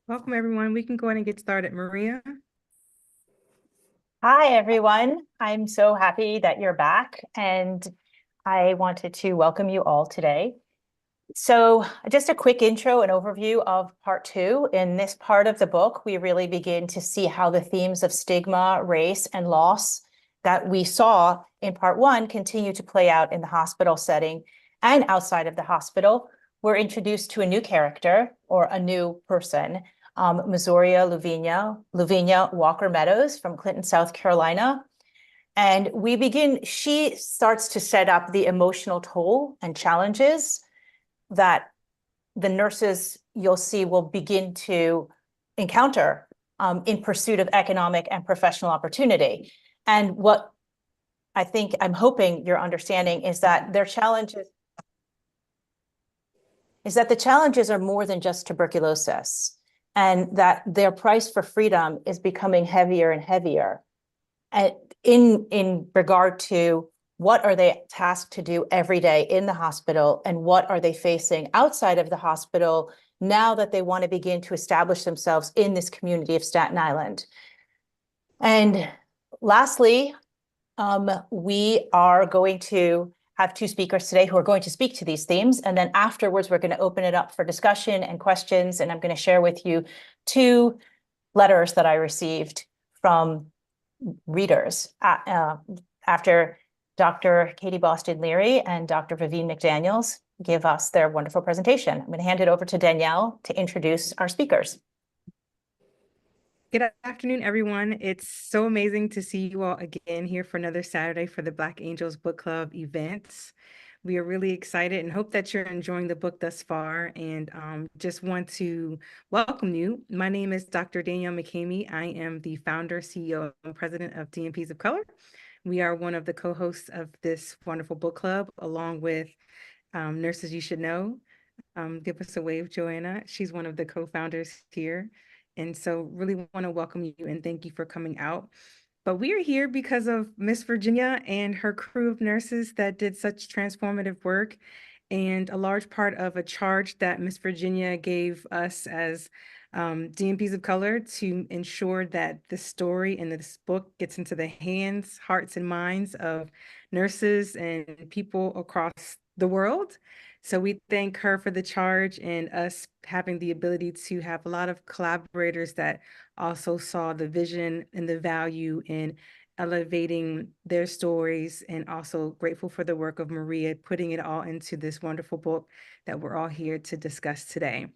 Welcome, everyone. We can go ahead and get started. Maria. Hi, everyone. I'm so happy that you're back, and I wanted to welcome you all today. So, just a quick intro and overview of part two. In this part of the book, we really begin to see how the themes of stigma, race, and loss that we saw in part one continue to play out in the hospital setting and outside of the hospital. We're introduced to a new character or a new person, Missouri Lavinia Walker Meadows from Clinton, South Carolina. And she starts to set up the emotional toll and challenges that the nurses you'll see will begin to encounter in pursuit of economic and professional opportunity. And what I'm hoping you're understanding is that the challenges are more than just tuberculosis, and that their price for freedom is becoming heavier and heavier. And in regard to what are they tasked to do every day in the hospital, and what are they facing outside of the hospital now that they want to begin to establish themselves in this community of Staten Island. And lastly, we are going to have two speakers today who are going to speak to these themes. And then afterwards, we're going to open it up for discussion and questions. And I'm going to share with you two letters that I received from readers after Dr. Katie Boston Leary and Dr. Vivienne McDaniels give us their wonderful presentation. I'm going to hand it over to Danielle to introduce our speakers. Good afternoon, everyone. It's so amazing to see you all again here for another Saturday for the Black Angels Book Club events. We are really excited and hope that you're enjoying the book thus far, and just want to welcome you. My name is Dr. Danielle McCamey. I am the founder, CEO, and president of DNPs of Color. We are one of the co-hosts of this wonderful book club, along with Nurses You Should Know. Give us a wave, Joanna. She's one of the co-founders here. And so really want to welcome you and thank you for coming out. But we are here because of Miss Virginia and her crew of nurses that did such transformative work, and a large part of a charge that Miss Virginia gave us as DNPs of Color to ensure that the story in this book gets into the hands, hearts, and minds of nurses and people across the world. So we thank her for the charge, and us having the ability to have a lot of collaborators that also saw the vision and the value in elevating their stories, and also grateful for the work of Maria, putting it all into this wonderful book that we're all here to discuss today.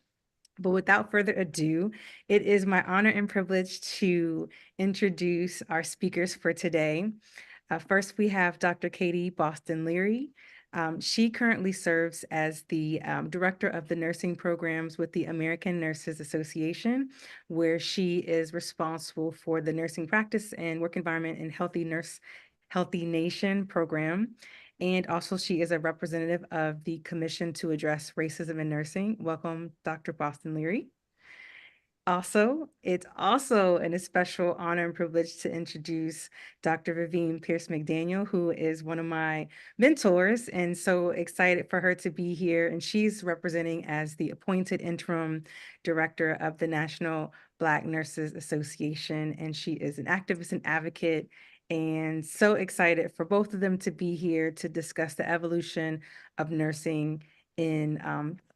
But without further ado, it is my honor and privilege to introduce our speakers for today. First, we have Dr. Katie Boston Leary. She currently serves as the director of the nursing programs with the American Nurses Association, where she is responsible for the nursing practice and work environment and Healthy Nation program. And also she is a representative of the Commission to Address Racism in Nursing. Welcome, Dr. Boston Leary. Also, it's also an especial honor and privilege to introduce Dr. Vivienne Pierce McDaniel, who is one of my mentors, and so excited for her to be here. And she's representing as the appointed interim director of the National Black Nurses Association, and she is an activist and advocate. And so excited for both of them to be here to discuss the evolution of nursing in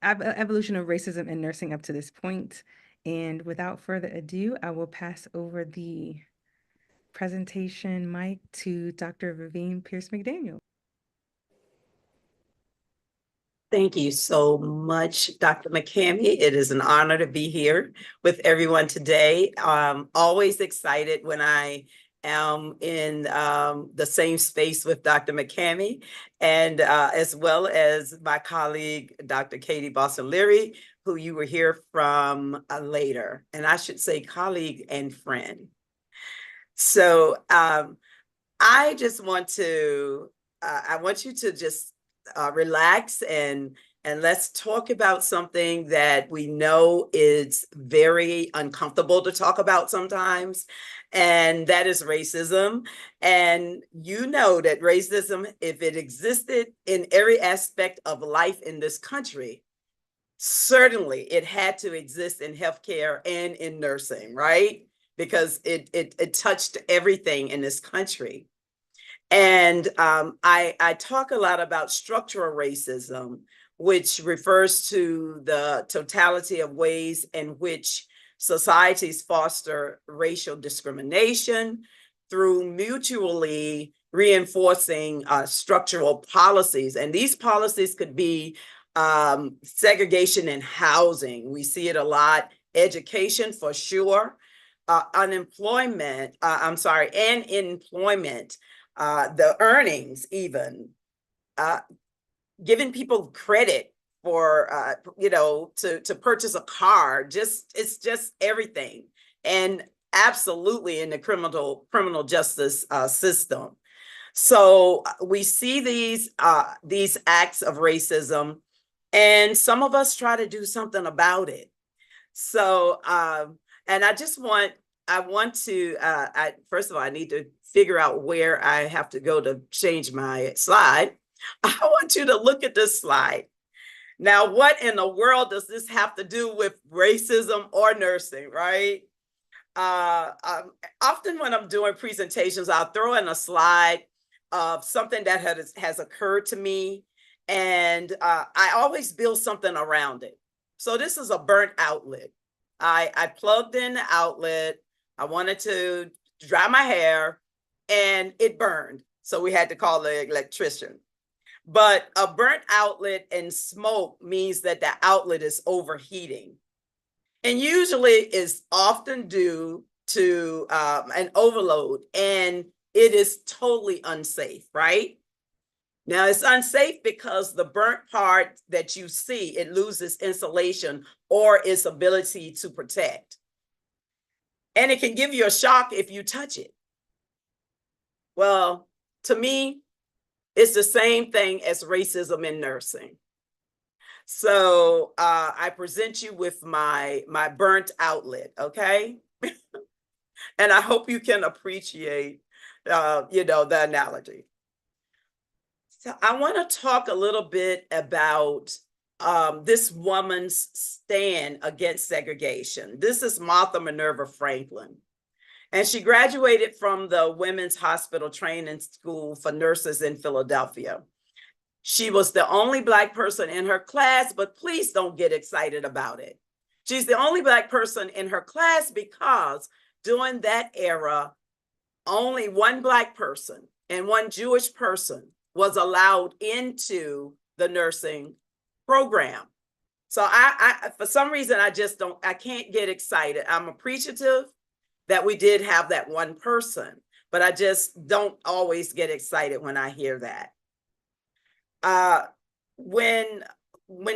evolution of racism in nursing up to this point. And without further ado, I will pass over the presentation mic to Dr. Vivienne Pierce McDaniel. Thank you so much, Dr. McCamey. It is an honor to be here with everyone today. Always excited when I am in the same space with Dr. McCamey, and as well as my colleague, Dr. Katie Boston Leary, who you will hear from later. And I should say colleague and friend. So I just want to, I want you to just relax and let's talk about something that we know is very uncomfortable to talk about sometimes, and that is racism. And you know that racism, if it existed in every aspect of life in this country, certainly it had to exist in healthcare and in nursing, right? Because it touched everything in this country. And I talk a lot about structural racism, which refers to the totality of ways in which societies foster racial discrimination through mutually reinforcing structural policies. And these policies could be segregation in housing. We see it a lot. Education, for sure. Unemployment, and employment, the earnings even, giving people credit for, to purchase a car. It's just everything. And absolutely in the criminal justice system. So we see these acts of racism, and some of us try to do something about it. So, and I want to, first of all, I need to figure out where I have to go to change my slide. I want you to look at this slide. Now, what in the world does this have to do with racism or nursing, right? Often when I'm doing presentations, I'll throw in a slide of something that has occurred to me, and I always build something around it. So this is a burnt outlet. I plugged in the outlet. I wanted to dry my hair, and it burned. So we had to call the electrician. But a burnt outlet and smoke means that the outlet is overheating. And usually is often due to an overload, and it is totally unsafe, right? Now, it's unsafe because the burnt part that you see, it loses insulation or its ability to protect. And it can give you a shock if you touch it. Well, to me, it's the same thing as racism in nursing. So I present you with my burnt outlet, okay? And I hope you can appreciate, the analogy. So I want to talk a little bit about this woman's stand against segregation. This is Martha Minerva Franklin. And she graduated from the Women's Hospital Training School for Nurses in Philadelphia. She was the only Black person in her class, but please don't get excited about it. She's the only Black person in her class because during that era, only one Black person and one Jewish person was allowed into the nursing program. So I for some reason, I can't get excited. I'm appreciative that we did have that one person, but I just don't always get excited when I hear that. When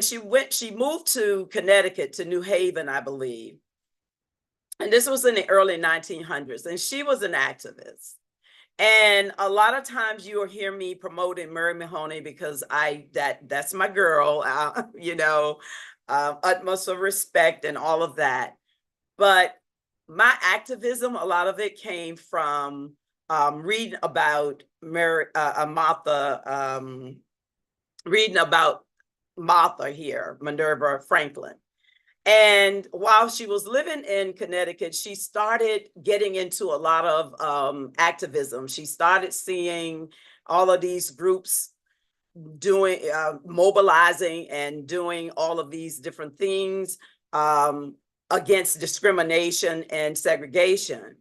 she moved to Connecticut, to New Haven, I believe, and this was in the early 1900s, and she was an activist. And a lot of times you will hear me promoting Murray Mahoney because that's my girl, utmost of respect and all of that. But my activism, a lot of it came from reading about Martha here, Minerva Franklin. And while she was living in Connecticut, she started getting into a lot of activism. She started seeing all of these groups doing, mobilizing and doing all of these different things against discrimination and segregation.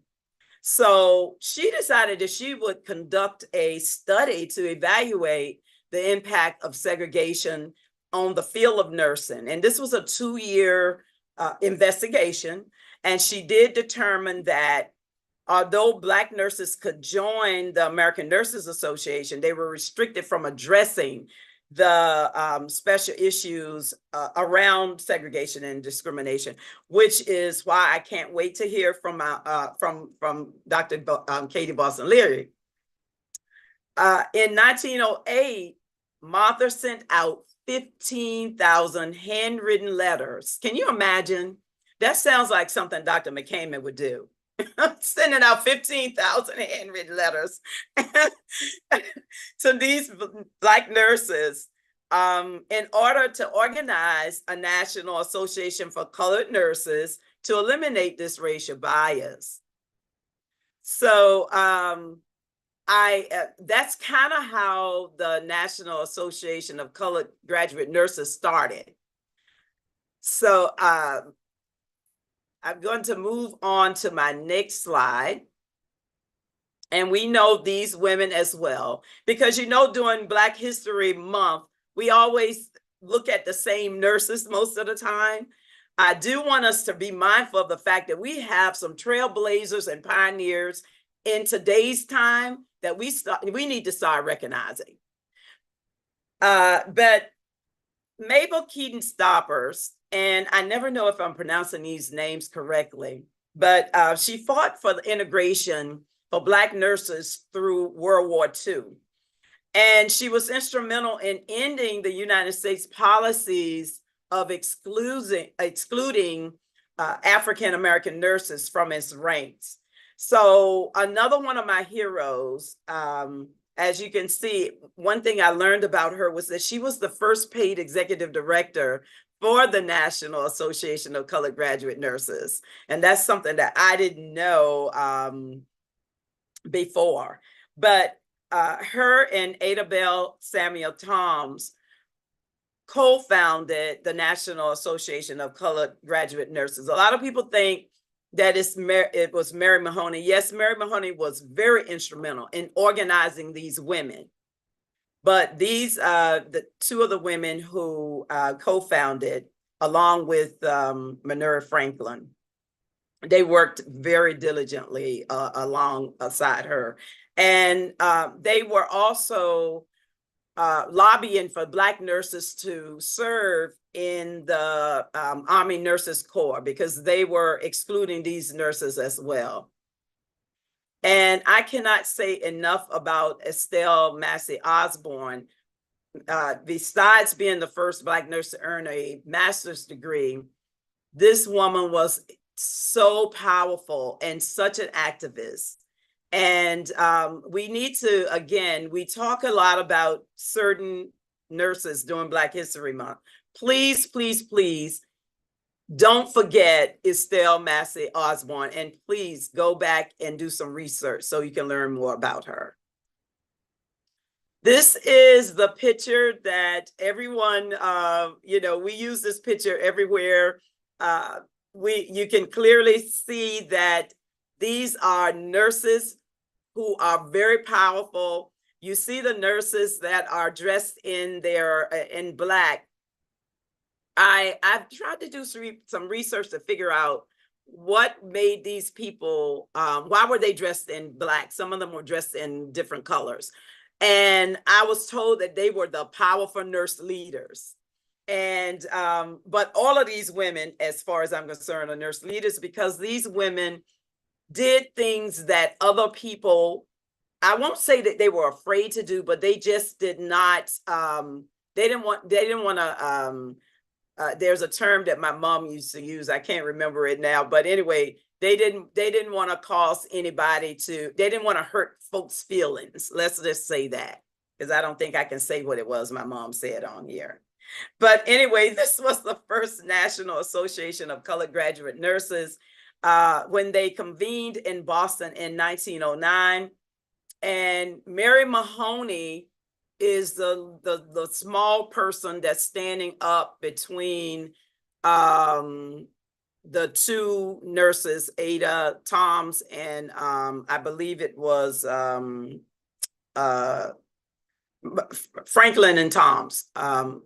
So she decided that she would conduct a study to evaluate the impact of segregation on the field of nursing. And this was a 2-year investigation. And she did determine that although Black nurses could join the American Nurses Association, they were restricted from addressing the special issues around segregation and discrimination, which is why I can't wait to hear from Dr. Katie Boston Leary. In 1908, Martha sent out 15,000 handwritten letters. Can you imagine? That sounds like something Dr. McCamey would do. Sending out 15,000 handwritten letters to these Black nurses in order to organize a national association for colored nurses to eliminate this racial bias. So that's kind of how the National Association of Colored Graduate Nurses started. So I'm going to move on to my next slide. And we know these women as well, because, you know, during Black History Month, we always look at the same nurses most of the time. I do want us to be mindful of the fact that we have some trailblazers and pioneers in today's time that we need to start recognizing. But Mabel Keaton Stoppers, and I never know if I'm pronouncing these names correctly, but she fought for the integration for Black nurses through World War II. And she was instrumental in ending the United States policies of excluding African-American nurses from its ranks. So another one of my heroes, as you can see, one thing I learned about her was that she was the first paid executive director for the National Association of Colored Graduate Nurses. And that's something that I didn't know before. But her and Ada Bell Samuel Toms co-founded the National Association of Colored Graduate Nurses. A lot of people think that it was Mary Mahoney. Yes, Mary Mahoney was very instrumental in organizing these women. But these, the two of the women who co-founded, along with Minerva Franklin, they worked very diligently alongside her. And they were also lobbying for Black nurses to serve in the Army Nurses Corps, because they were excluding these nurses as well. And I cannot say enough about Estelle Massey Osborne. Besides being the first Black nurse to earn a master's degree, this woman was so powerful and such an activist. And we need to, again, we talk a lot about certain nurses during Black History Month. Please, please, please don't forget Estelle Massey Osborne, and please go back and do some research so you can learn more about her. This is the picture that everyone, you know, we use this picture everywhere. You can clearly see that these are nurses who are very powerful. You see the nurses that are dressed in Black. I've tried to do some research to figure out what made these people, why were they dressed in Black? Some of them were dressed in different colors. And I was told that they were the powerful nurse leaders. And, but all of these women, as far as I'm concerned, are nurse leaders, because these women did things that other people, I won't say that they were afraid to do, but they just did not, they didn't want to, there's a term that my mom used to use, I can't remember it now, but anyway, they didn't want to cause anybody to, they didn't want to hurt folks' feelings. Let's just say that, because I don't think I can say what it was my mom said on here. But anyway, this was the first National Association of Colored Graduate Nurses when they convened in Boston in 1909. And Mary Mahoney is the small person that's standing up between the two nurses, Ada Toms and I believe it was Franklin and Toms,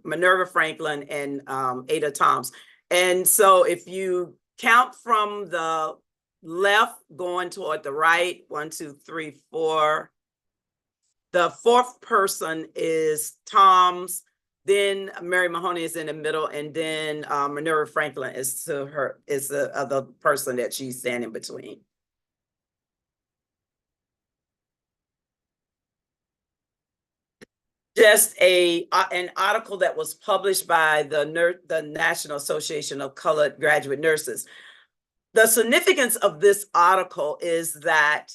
Minerva Franklin and Ada Toms. And so if you count from the left going toward the right, 1, 2, 3, 4, the fourth person is Toms, then Mary Mahoney is in the middle, and then Minerva Franklin is the other person that she's standing between. Just an article that was published by the National Association of Colored Graduate Nurses. The significance of this article is that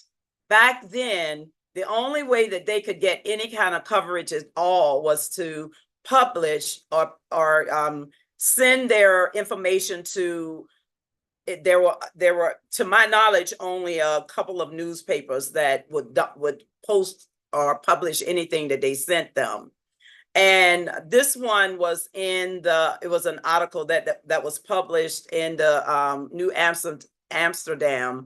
back then, the only way that they could get any kind of coverage at all was to publish or send their information to, there were, to my knowledge, only a couple of newspapers that would post or publish anything that they sent them. And this one was it was an article that was published in the New Amsterdam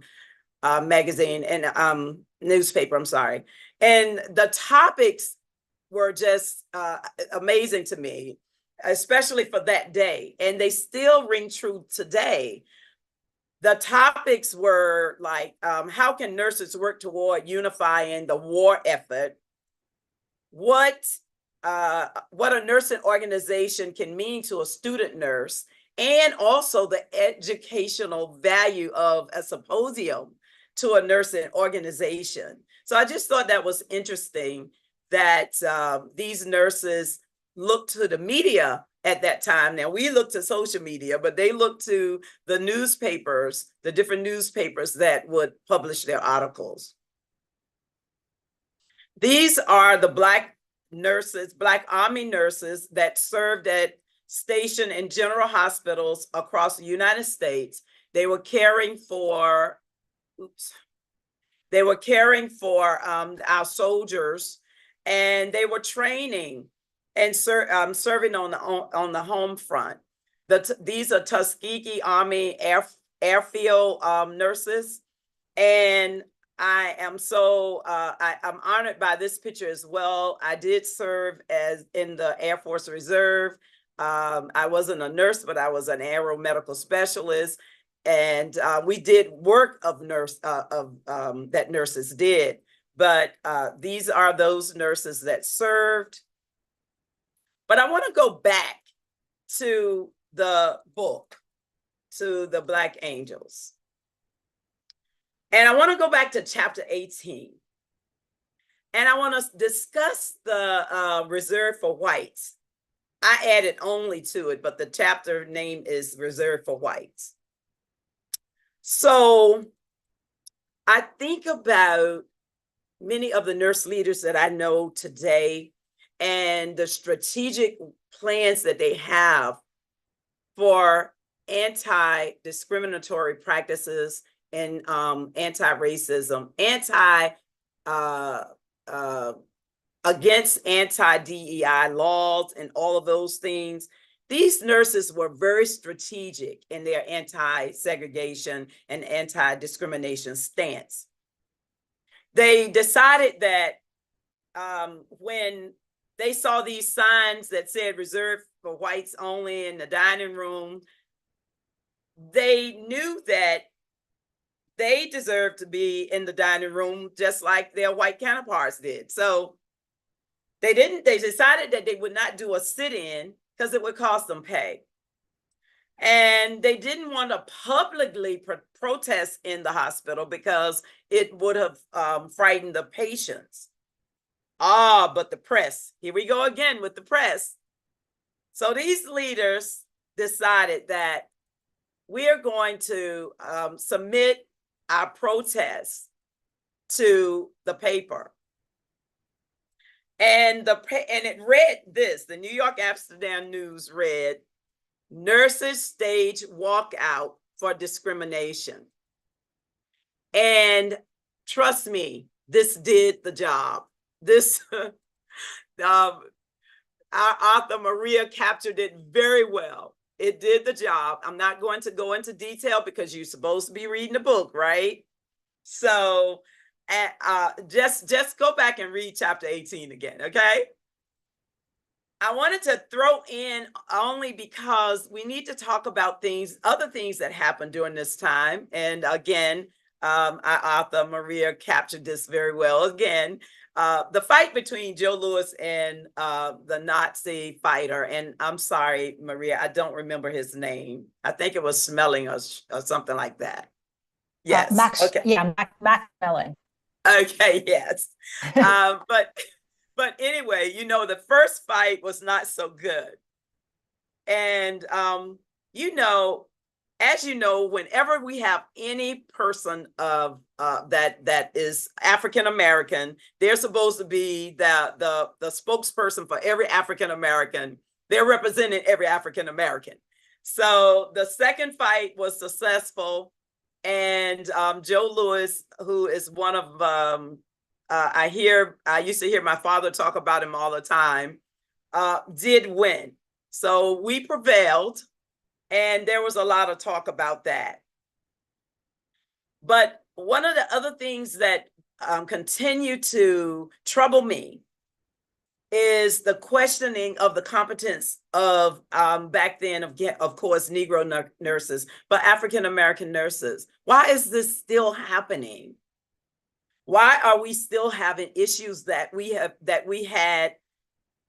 magazine and newspaper, I'm sorry. And the topics were just amazing to me, especially for that day. And they still ring true today. The topics were like, how can nurses work toward unifying the war effort? What a nursing organization can mean to a student nurse, and also the educational value of a symposium to a nursing organization. So I just thought that was interesting that these nurses looked to the media at that time. Now we look to social media, but they look to the newspapers, the different newspapers that would publish their articles. These are the Black nurses, Black Army nurses that served at stationed in general hospitals across the United States. They were caring for, our soldiers, and they were training and serving on the home front. These are Tuskegee Army Airfield nurses, and I am I'm honored by this picture as well. I did serve in the Air Force Reserve. I wasn't a nurse, but I was an aeromedical specialist, and we did work that nurses did. But these are those nurses that served. But I want to go back to the book, to the Black Angels. And I want to go back to chapter 18. And I want to discuss the Reserve for Whites. I added only to it, but the chapter name is Reserve for Whites. So I think about many of the nurse leaders that I know today and the strategic plans that they have for anti-discriminatory practices and anti-racism, against anti-DEI laws and all of those things. These nurses were very strategic in their anti-segregation and anti-discrimination stance. They decided that when they saw these signs that said reserved for whites only in the dining room, they knew that they deserved to be in the dining room just like their white counterparts did. So they decided that they would not do a sit-in because it would cost them pay. And they didn't want to publicly protest in the hospital because it would have frightened the patients. But the press, here we go again with the press. So these leaders decided that we are going to submit our protest to the paper. And it read this, the New York Amsterdam News read, nurses stage walkout for discrimination. And trust me, this did the job. This, our author Maria captured it very well. It did the job. I'm not going to go into detail because you're supposed to be reading the book, right? So just go back and read chapter 18 again, okay? I wanted to throw in only because we need to talk about other things that happened during this time. And again, our author Maria captured this very well. Again, the fight between Joe Louis and the Nazi fighter, and I'm sorry, Maria, I don't remember his name. I think it was Smilios or something like that. Yes. Okay. Yeah, Max Mellon. Okay. Yes. But anyway, the first fight was not so good, and as you know, whenever we have any person of that is African American, they're supposed to be the spokesperson for every African American. They're representing every African American. So the second fight was successful, and Joe Lewis, who is one of I used to hear my father talk about him all the time, did win. So we prevailed. And there was a lot of talk about that. But one of the other things that continue to trouble me is the questioning of the competence of back then, of course, Negro nurses, but African-American nurses. Why is this still happening? Why are we still having issues that we had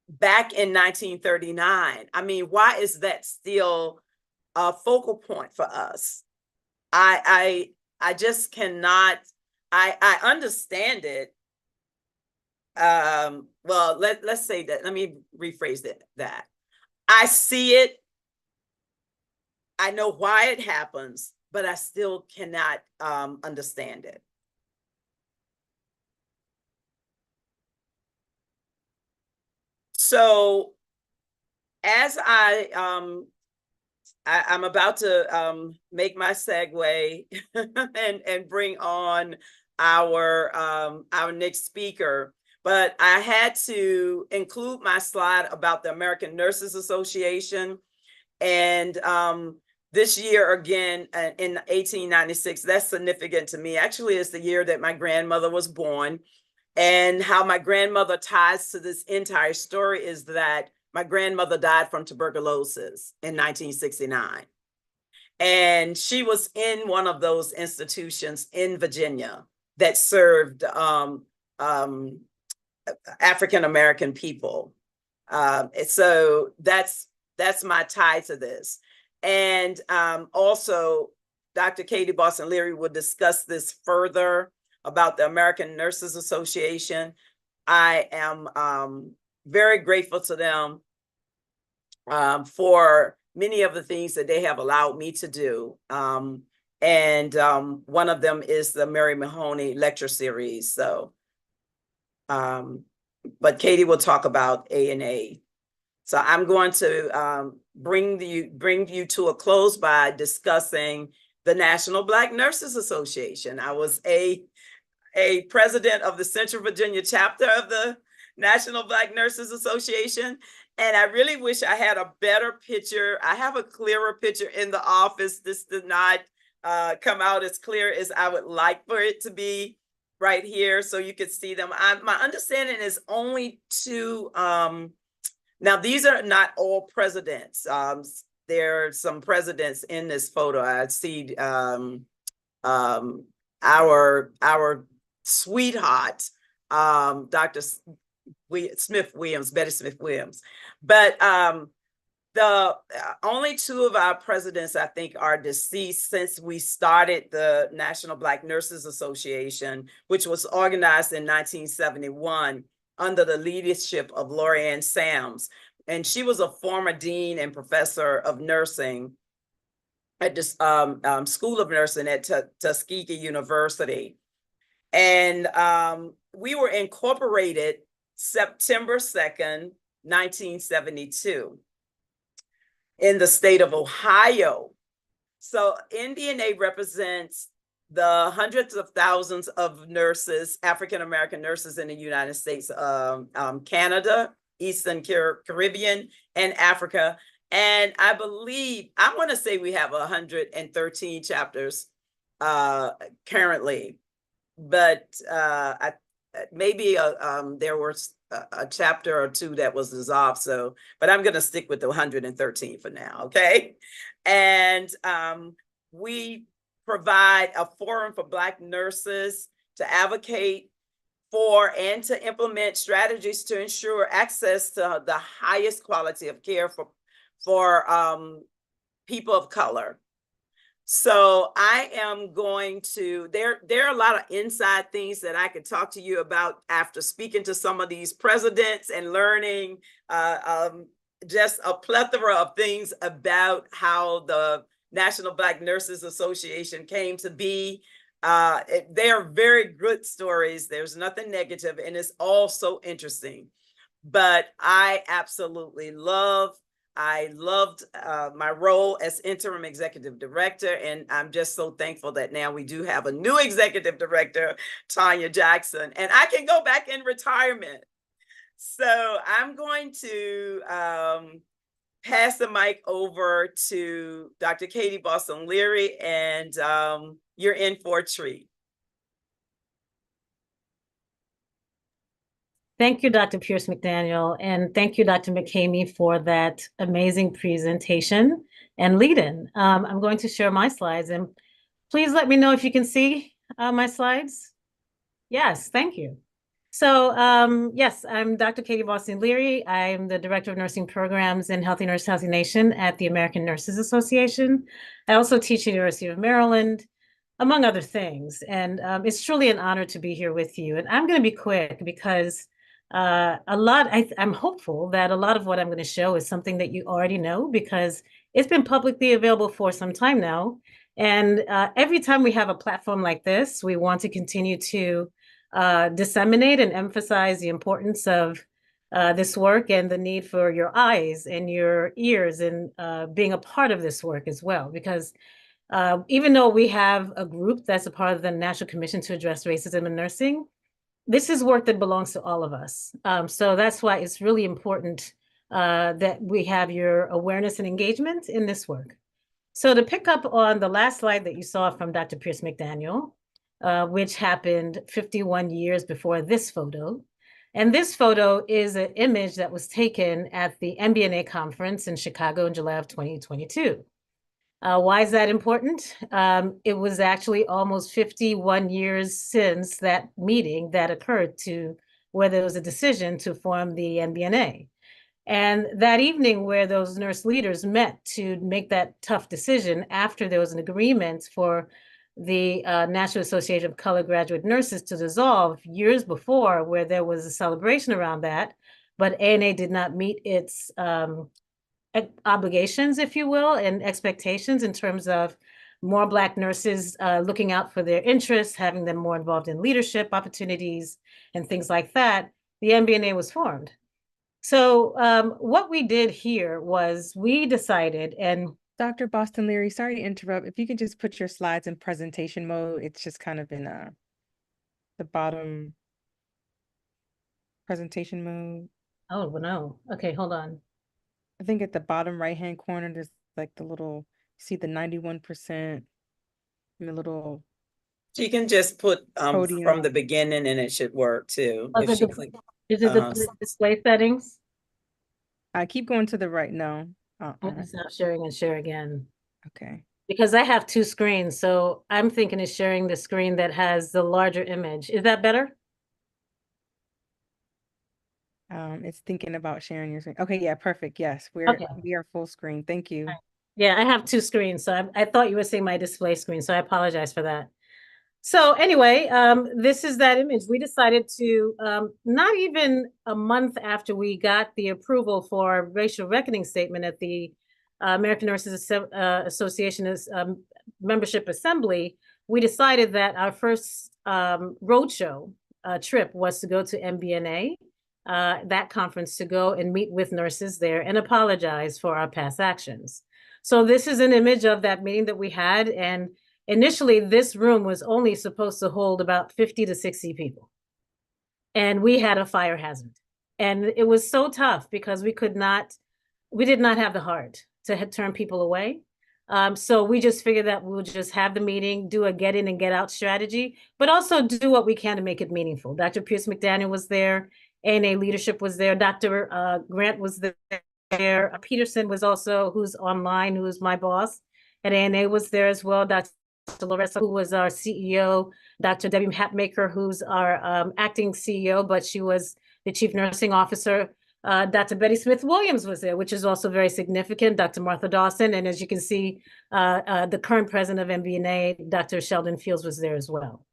back in 1939? I mean, why is that still a focal point for us? I just cannot. I understand it. Well, let's say that. Let me rephrase that. I see it. I know why it happens, but I still cannot understand it. So, as I'm about to make my segue and bring on our next speaker, but I had to include my slide about the American Nurses Association. And this year, again, in 1896, that's significant to me. Actually, it's the year that my grandmother was born. And how my grandmother ties to this entire story is that my grandmother died from tuberculosis in 1969. And she was in one of those institutions in Virginia that served African-American people. So that's my tie to this. And also, Dr. Katie Boston Leary will discuss this further about the American Nurses Association. I am very grateful to them for many of the things that they have allowed me to do. And one of them is the Mary Mahoney lecture series. So, but Katie will talk about A&A. So I'm going to bring you to a close by discussing the National Black Nurses Association. I was a president of the Central Virginia chapter of the National Black Nurses Association. And I really wish I had a better picture. I have a clearer picture in the office. This did not come out as clear as I would like for it to be right here, so you could see them. My understanding is only two. Now, these are not all presidents. There are some presidents in this photo. I see our sweetheart, Dr. Smith-Williams, Betty Smith-Williams. But the only two of our presidents, I think, are deceased since we started the National Black Nurses Association, which was organized in 1971 under the leadership of Lori Ann Sams. And she was a former dean and professor of nursing at the School of Nursing at Tuskegee University. And we were incorporated September 2nd, 1972 in the state of Ohio. So NBNA represents the hundreds of thousands of nurses, African-American nurses in the United States, Canada, Eastern Caribbean, and Africa. And I believe, I want to say we have 113 chapters currently, but maybe there was a chapter or two that was dissolved. So, but I'm going to stick with the 113 for now, okay? And we provide a forum for Black nurses to advocate for and to implement strategies to ensure access to the highest quality of care for people of color. So I am going to, there are a lot of inside things that I could talk to you about after speaking to some of these presidents and learning just a plethora of things about how the National Black Nurses Association came to be. They are very good stories. There's nothing negative, and it's all so interesting. But I absolutely loved my role as interim executive director, and I'm just so thankful that now we do have a new executive director, Tanya Jackson, and I can go back in retirement. So I'm going to pass the mic over to Dr. Katie Boston Leary, and you're in for a treat. Thank you, Dr. Pierce McDaniel, and thank you, Dr. McCamey, for that amazing presentation and lead-in. I'm going to share my slides, and please let me know if you can see my slides. Yes, thank you. So yes, I'm Dr. Katie Boston Leary. I'm the Director of Nursing Programs in Healthy Nurse, Healthy Nation at the American Nurses Association. I also teach at the University of Maryland, among other things. And it's truly an honor to be here with you. And I'm going to be quick because I'm hopeful that a lot of what I'm going to show is something that you already know, because it's been publicly available for some time now. And every time we have a platform like this, we want to continue to disseminate and emphasize the importance of this work and the need for your eyes and your ears and being a part of this work as well. Because even though we have a group that's a part of the National Commission to Address Racism in Nursing, this is work that belongs to all of us. So that's why it's really important that we have your awareness and engagement in this work. So to pick up on the last slide that you saw from Dr. Pierce McDaniel, which happened 51 years before this photo. And this photo is an image that was taken at the MBNA conference in Chicago in July of 2022. Why is that important? It was actually almost 51 years since that meeting that occurred where there was a decision to form the MBNA. And that evening where those nurse leaders met to make that tough decision after there was an agreement for the National Association of Colored Graduate Nurses to dissolve years before, where there was a celebration around that, but ANA did not meet its obligations, if you will, and expectations in terms of more Black nurses looking out for their interests, having them more involved in leadership opportunities and things like that. The MBNA was formed. So what we did here was we decided, and Dr. Boston Leary, sorry to interrupt. If you could just put your slides in presentation mode, it's just kind of in the bottom presentation mode. oh no, okay, hold on. I think at the bottom right-hand corner, there's like the little, see the 91% and the little. So you can just put Podium. from the beginning, and it should work too. If she click, Is it the display settings? I keep going to the right. No. It's not sharing and share again. Okay. Because I have two screens, so I'm thinking of sharing the screen that has the larger image. Is that better? It's thinking about sharing your screen. Okay, yeah, perfect. Yes, we are full screen. Thank you. Yeah, I have two screens, so I thought you were seeing my display screen, so I apologize for that. So anyway, this is that image. We decided to, not even a month after we got the approval for our racial reckoning statement at the American Nurses Association's membership assembly, we decided that our first roadshow trip was to go to MBNA, that conference, to go and meet with nurses there and apologize for our past actions. So this is an image of that meeting that we had, and initially, this room was only supposed to hold about 50 to 60 people. And we had a fire hazard. And it was so tough because we did not have the heart to turn people away. So we just figured that we'll just have the meeting, do a get in and get out strategy, but also do what we can to make it meaningful. Dr. Pierce McDaniel was there, ANA leadership was there, Dr. Grant was there, Peterson was also, who's online, who's my boss at ANA, was there as well, Dr. Larissa, who was our CEO, Dr. Debbie Hatmaker, who's our acting CEO, but she was the chief nursing officer. Dr. Betty Smith-Williams was there, which is also very significant. Dr. Martha Dawson, and as you can see, the current president of MBNA, Dr. Sheldon Fields, was there as well.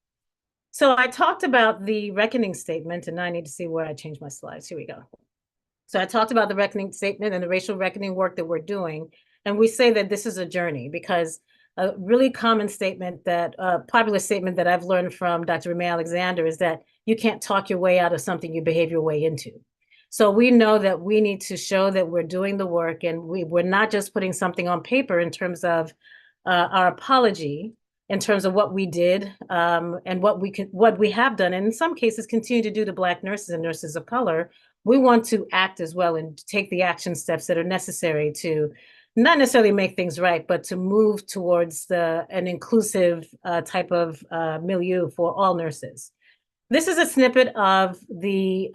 So I talked about the reckoning statement, and now I need to see where I changed my slides. Here we go. So I talked about the reckoning statement and the racial reckoning work that we're doing. And we say that this is a journey because a really common statement that, popular statement that I've learned from Dr. Ramey Alexander is that you can't talk your way out of something, you behave your way into. So we know that we need to show that we're doing the work, and we're not just putting something on paper in terms of our apology, in terms of what we did, and what we have done, and in some cases continue to do to Black nurses and nurses of color. We want to act as well and take the action steps that are necessary to not necessarily make things right, but to move towards an inclusive type of milieu for all nurses. This is a snippet of the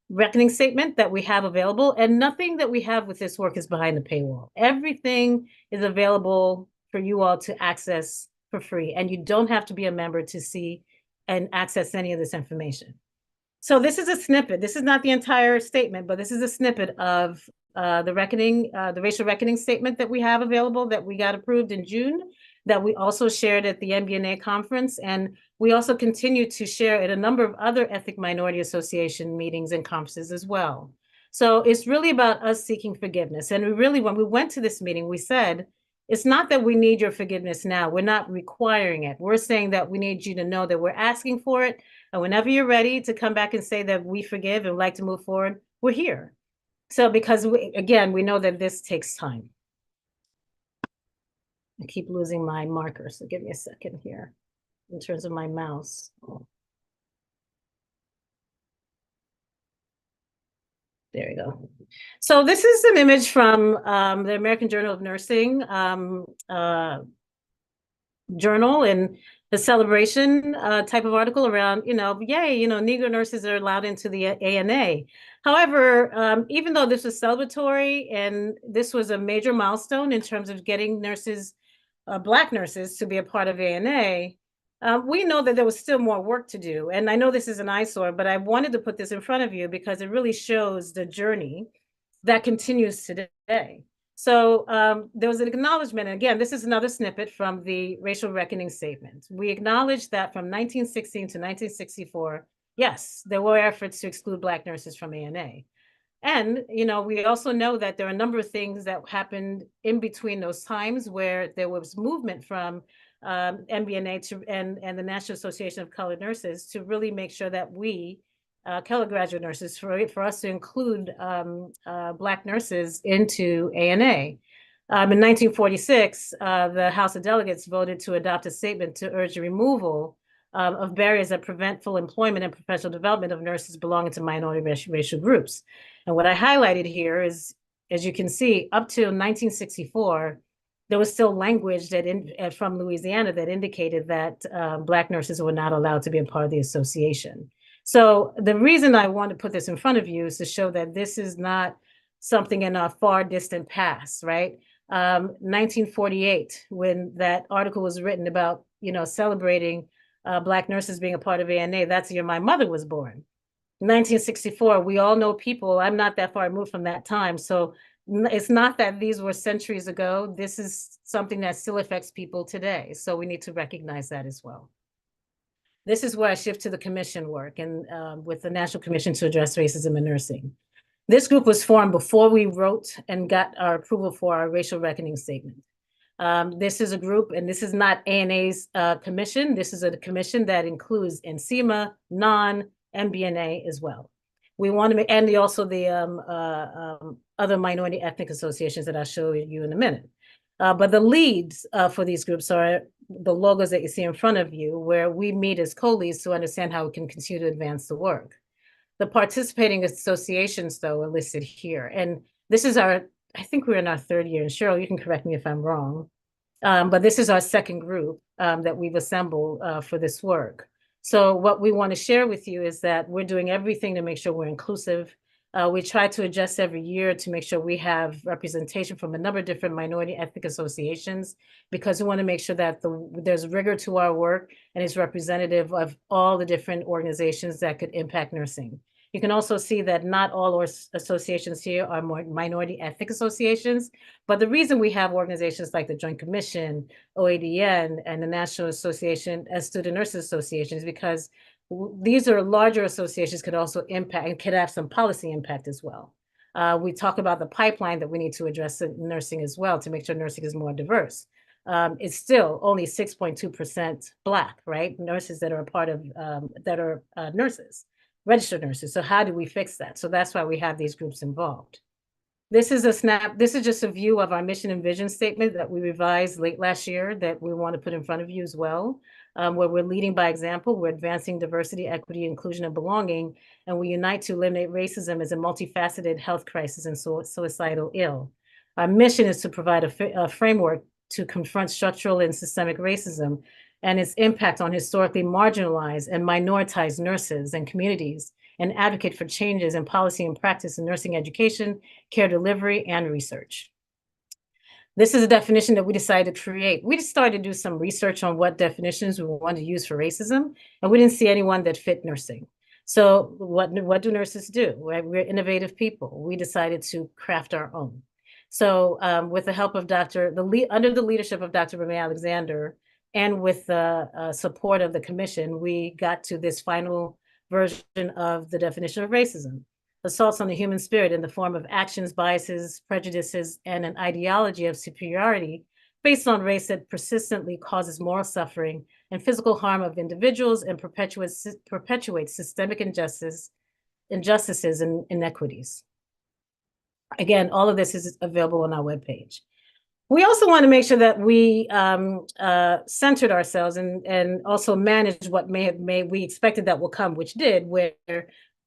reckoning statement that we have available, and nothing that we have with this work is behind the paywall. Everything is available for you all to access for free, and you don't have to be a member to see and access any of this information. So this is a snippet. This is not the entire statement, but this is a snippet of the reckoning, the racial reckoning statement that we have available, that we got approved in June, that we also shared at the MBNA conference. And we also continue to share at a number of other ethnic minority association meetings and conferences as well. So it's really about us seeking forgiveness. And we really, when we went to this meeting, we said, it's not that we need your forgiveness now. We're not requiring it. We're saying that we need you to know that we're asking for it. And whenever you're ready to come back and say that we forgive and would like to move forward, we're here. So because again, we know that this takes time. I keep losing my marker, so give me a second here in terms of my mouse. There we go. So this is an image from the American Journal of Nursing journal, and the celebration type of article around, yay, Negro nurses are allowed into the ANA. However, even though this was celebratory and this was a major milestone in terms of getting nurses, Black nurses, to be a part of ANA, we know that there was still more work to do. And I know this is an eyesore, but I wanted to put this in front of you because it really shows the journey that continues today. So there was an acknowledgement, and again, this is another snippet from the racial reckoning statement. We acknowledge that from 1916 to 1964, yes, there were efforts to exclude Black nurses from ANA. And, we also know that there are a number of things that happened in between those times where there was movement from MBNA and the National Association of Colored Nurses to really make sure that we, color graduate nurses, for us to include Black nurses into ANA. In 1946, the House of Delegates voted to adopt a statement to urge the removal of barriers that prevent full employment and professional development of nurses belonging to minority racial groups. And what I highlighted here is, as you can see, up to 1964, there was still language that from Louisiana that indicated that Black nurses were not allowed to be a part of the association. So the reason I want to put this in front of you is to show that this is not something in a far distant past, right? 1948, when that article was written about, celebrating Black nurses being a part of ANA, that's the year my mother was born. 1964, we all know people, I'm not that far removed from that time. So it's not that these were centuries ago. This is something that still affects people today. So we need to recognize that as well. This is where I shift to the commission work and with the National Commission to Address Racism in Nursing. This group was formed before we wrote and got our approval for our racial reckoning statement. This is a group, and this is not ANA's commission. This is a commission that includes NCMA, non-MBNA as well. We want to make, and also the other minority ethnic associations that I'll show you in a minute. But the leads for these groups are the logos that you see in front of you, where we meet as co-leads to understand how we can continue to advance the work. The participating associations, though, are listed here. And this is I think we're in our third year, and Cheryl, you can correct me if I'm wrong, but this is our second group that we've assembled for this work. So what we want to share with you is that we're doing everything to make sure we're inclusive. We try to adjust every year to make sure we have representation from a number of different minority ethnic associations, because we want to make sure that there's rigor to our work and is representative of all the different organizations that could impact nursing. You can also see that not all associations here are minority ethnic associations, but the reason we have organizations like the Joint Commission, OADN, and the National Association as Student Nurses Association is because these are larger associations, could also impact and could have some policy impact as well. We talk about the pipeline that we need to address in nursing as well to make sure nursing is more diverse. It's still only 6.2% Black, right? Nurses that are a part of, that are nurses, registered nurses. So how do we fix that? So that's why we have these groups involved. This is just a view of our mission and vision statement that we revised late last year that we want to put in front of you as well, where we're leading by example, we're advancing diversity, equity, inclusion, and belonging, and we unite to eliminate racism as a multifaceted health crisis and suicidal ill. Our mission is to provide a framework to confront structural and systemic racism and its impact on historically marginalized and minoritized nurses and communities, and advocate for changes in policy and practice in nursing education, care delivery, and research. This is a definition that we decided to create. We just started to do some research on what definitions we wanted to use for racism, and we didn't see anyone that fit nursing. So what do nurses do? We're innovative people. We decided to craft our own. So with the help of under the leadership of Dr. Remy Alexander, and with the support of the commission, we got to this final version of the definition of racism: assaults on the human spirit in the form of actions, biases, prejudices, and an ideology of superiority based on race that persistently causes moral suffering and physical harm of individuals and perpetuates systemic injustices and inequities. Again, all of this is available on our webpage. We also want to make sure that we centered ourselves and also managed what we expected that will come, which did, where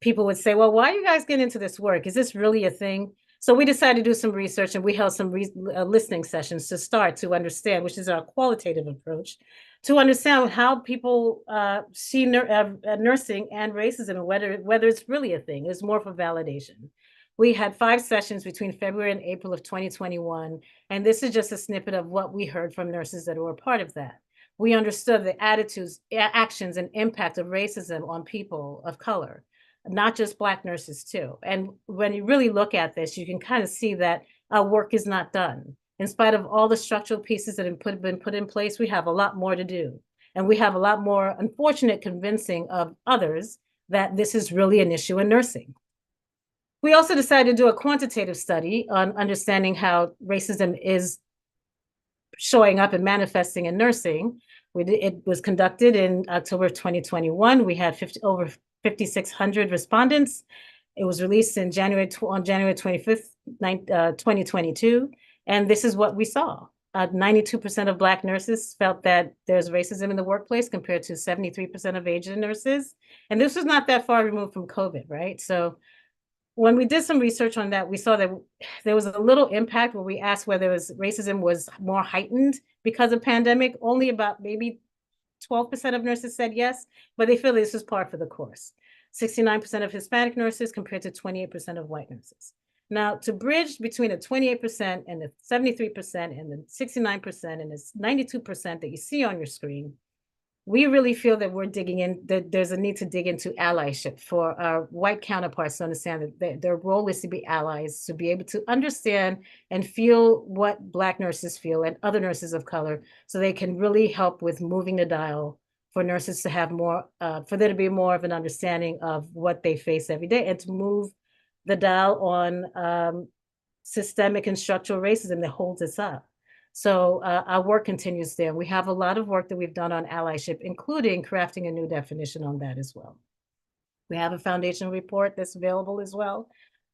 people would say, well, why are you guys getting into this work? Is this really a thing? So we decided to do some research, and we held some listening sessions to start to understand, which is our qualitative approach, to understand how people see nursing and racism, and whether it's really a thing. It's more for validation. We had 5 sessions between February and April of 2021, and this is just a snippet of what we heard from nurses that were a part of that. We understood the attitudes, actions, and impact of racism on people of color, not just Black nurses too. And when you really look at this, you can kind of see that our work is not done. In spite of all the structural pieces that have been put in place, we have a lot more to do. And we have a lot more unfortunate convincing of others that this is really an issue in nursing. We also decided to do a quantitative study on understanding how racism is showing up and manifesting in nursing. It was conducted in October 2021. We had over 5,600 respondents. It was released on January 25th, 2022. And this is what we saw. 92% of Black nurses felt that there's racism in the workplace compared to 73% of Asian nurses. And this was not that far removed from COVID, right? So when we did some research on that, we saw that there was a little impact where we asked whether racism was more heightened because of pandemic. Only about maybe 12% of nurses said yes, but they feel this is par for the course. 69% of Hispanic nurses compared to 28% of white nurses. Now, to bridge between the 28% and the 73% and the 69% and the 92% that you see on your screen, we really feel that we're digging in, that there's a need to dig into allyship for our white counterparts to understand that their role is to be allies, to be able to understand and feel what Black nurses feel and other nurses of color, so they can really help with moving the dial for nurses to have more, for there to be more of an understanding of what they face every day, and to move the dial on systemic and structural racism that holds us up. So our work continues there. We have a lot of work that we've done on allyship, including crafting a new definition on that as well. We have a foundational report that's available as well,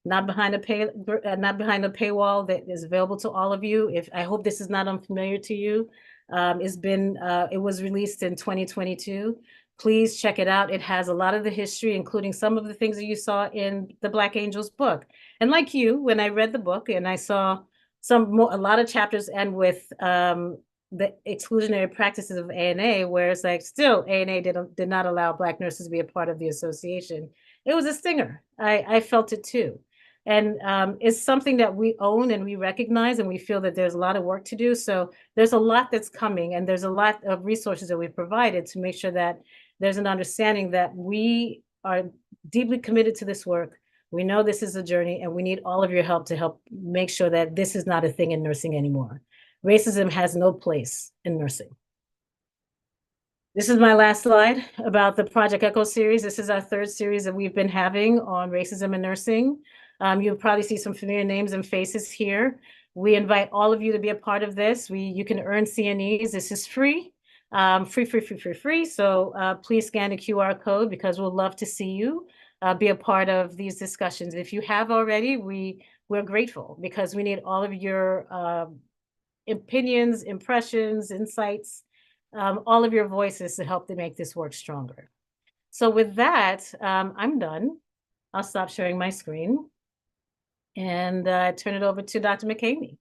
not behind a paywall, that is available to all of you. I hope this is not unfamiliar to you. It was released in 2022. Please check it out. It has a lot of the history, including some of the things that you saw in the Black Angels book. And like you, when I read the book and I saw a lot of chapters end with the exclusionary practices of ANA, where it's like still ANA did not allow Black nurses to be a part of the association. It was a stinger. I felt it too. And it's something that we own and we recognize, and we feel that there's a lot of work to do. So there's a lot that's coming, and there's a lot of resources that we've provided to make sure that there's an understanding that we are deeply committed to this work. We know this is a journey, and we need all of your help to help make sure that this is not a thing in nursing anymore. Racism has no place in nursing. This is my last slide about the Project Echo series. This is our 3rd series that we've been having on racism in nursing. You'll probably see some familiar names and faces here. We invite all of you to be a part of this. You can earn CNEs. This is free, free. So please scan the QR code because we'll love to see you be a part of these discussions. If you have already, we're grateful because we need all of your opinions, impressions, insights, all of your voices to help to make this work stronger. So with that, I'm done. I'll stop sharing my screen and turn it over to Dr. McCamey.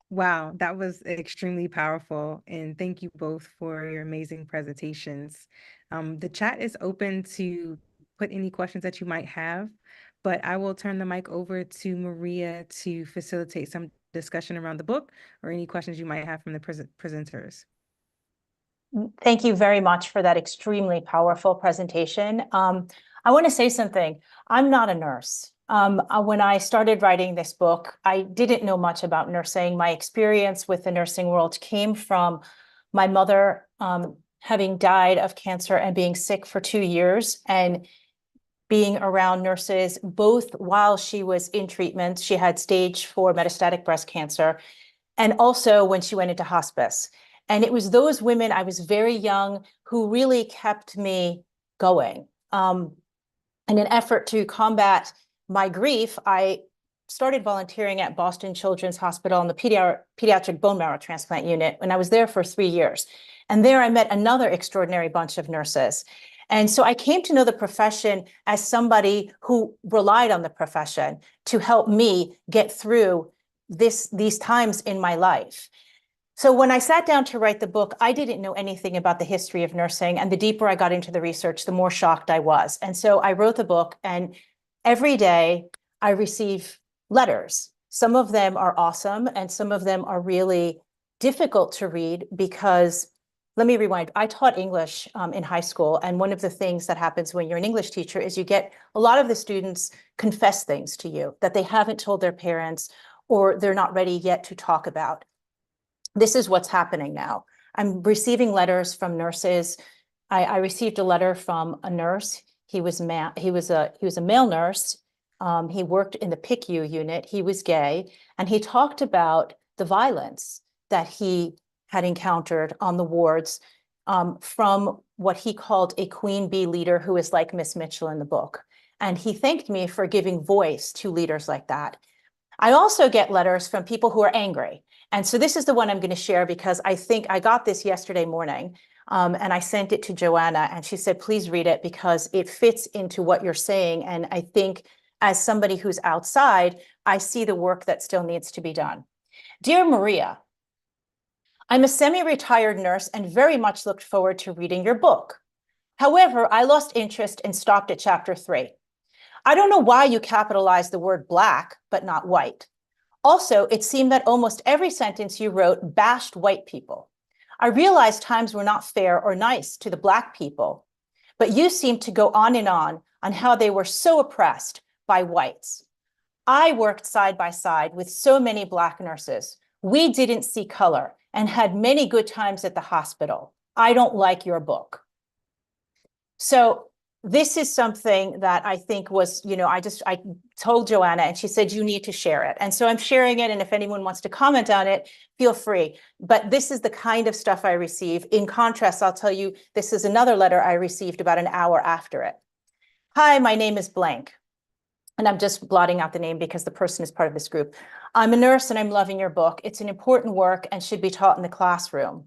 Wow, that was extremely powerful. And thank you both for your amazing presentations. The chat is open to put any questions that you might have, but I will turn the mic over to Maria to facilitate some discussion around the book or any questions you might have from the presenters. Thank you very much for that extremely powerful presentation. I want to say something. I'm not a nurse. When I started writing this book, I didn't know much about nursing. My experience with the nursing world came from my mother having died of cancer and being sick for 2 years and being around nurses, both while she was in treatment. She had stage 4 metastatic breast cancer, and also when she went into hospice. And it was those women, I was very young, who really kept me going. In an effort to combat my grief, I started volunteering at Boston Children's Hospital in the pediatric bone marrow transplant unit, and I was there for 3 years. And there I met another extraordinary bunch of nurses. And so I came to know the profession as somebody who relied on the profession to help me get through these times in my life. So when I sat down to write the book, I didn't know anything about the history of nursing. And the deeper I got into the research, the more shocked I was. And so I wrote the book, and every day I receive letters. Some of them are awesome, and some of them are really difficult to read because, let me rewind. I taught English in high school. And one of the things that happens when you're an English teacher is you get a lot of the students confess things to you that they haven't told their parents or they're not ready yet to talk about. This is what's happening now. I'm receiving letters from nurses. I received a letter from a nurse. He was a male nurse. He worked in the PICU unit. He was gay, and he talked about the violence that he had encountered on the wards from what he called a queen bee leader who is like Miss Mitchell in the book. And he thanked me for giving voice to leaders like that. I also get letters from people who are angry. And so this is the one I'm going to share because I think I got this yesterday morning and I sent it to Joanna, and she said, please read it because it fits into what you're saying. And I think as somebody who's outside, I see the work that still needs to be done. Dear Maria, I'm a semi-retired nurse and very much looked forward to reading your book. However, I lost interest and stopped at chapter 3. I don't know why you capitalized the word Black, but not white. Also, it seemed that almost every sentence you wrote bashed white people. I realized times were not fair or nice to the Black people, but you seemed to go on how they were so oppressed by whites. I worked side by side with so many Black nurses. We didn't see color and had many good times at the hospital. I don't like your book. So this is something that I think was, I told Joanna and she said, you need to share it. And so I'm sharing it. And if anyone wants to comment on it, feel free. But this is the kind of stuff I receive. In contrast, I'll tell you, this is another letter I received about an hour after it. Hi, my name is blank. And I'm just blotting out the name because the person is part of this group. I'm a nurse and I'm loving your book. It's an important work and should be taught in the classroom.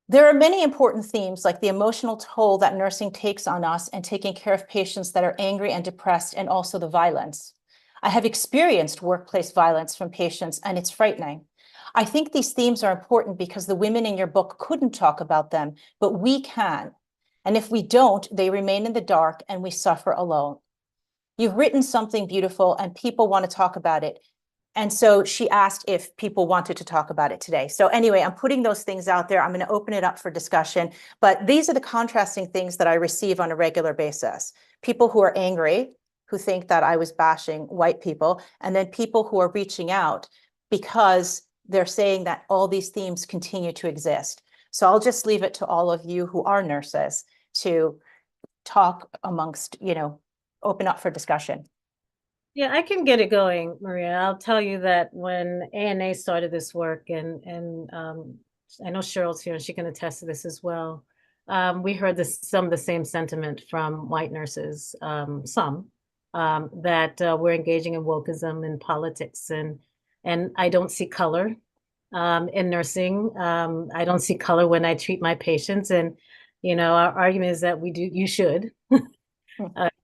There are many important themes like the emotional toll that nursing takes on us and taking care of patients that are angry and depressed, and also the violence. I have experienced workplace violence from patients, and it's frightening. I think these themes are important because the women in your book couldn't talk about them, but we can. And if we don't, they remain in the dark and we suffer alone. You've written something beautiful and people want to talk about it. And so she asked if people wanted to talk about it today. So anyway, I'm putting those things out there. I'm going to open it up for discussion. But these are the contrasting things that I receive on a regular basis. People who are angry, who think that I was bashing white people, and then people who are reaching out because they're saying that all these themes continue to exist. So I'll just leave it to all of you who are nurses to talk amongst, open up for discussion. Yeah, I can get it going, Maria. I'll tell you that when ANA started this work, and I know Cheryl's here and she can attest to this as well. We heard some of the same sentiment from white nurses, some that we're engaging in wokeism and politics, and I don't see color in nursing. I don't see color when I treat my patients, and our argument is that you should.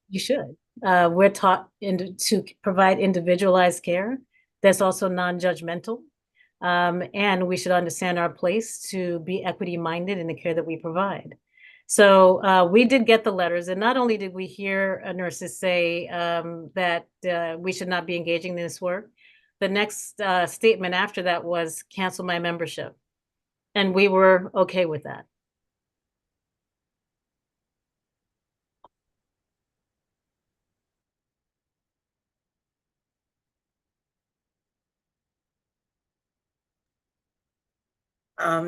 You should. We're taught to provide individualized care that's also non-judgmental. And we should understand our place to be equity-minded in the care that we provide. So we did get the letters, and not only did we hear nurses say that we should not be engaging in this work, the next statement after that was cancel my membership. And we were okay with that.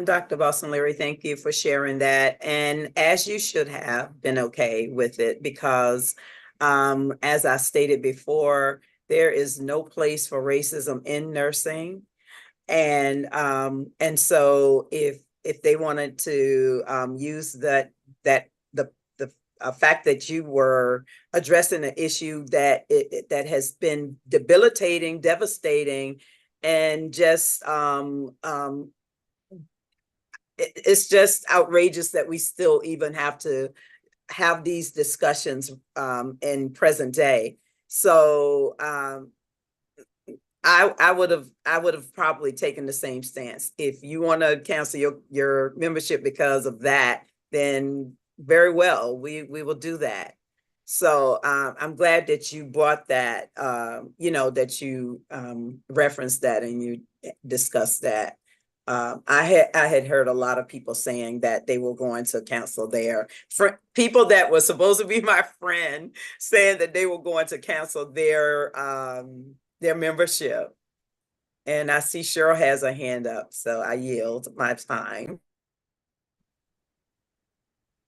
Dr. Boston Leary, thank you for sharing that. And as you should have been okay with it, because as I stated before, there is no place for racism in nursing. And so if they wanted to use the fact that you were addressing an issue that has been debilitating, devastating, and just it's just outrageous that we still even have to have these discussions in present day. So I would have probably taken the same stance. If you want to cancel your membership because of that, then very well, we will do that. So I'm glad that you brought that, that you referenced that and you discussed that. I had heard a lot of people saying that they were going to cancel their people that were supposed to be my friend, saying that they were going to cancel their membership. And I see Cheryl has a hand up, so I yield my time.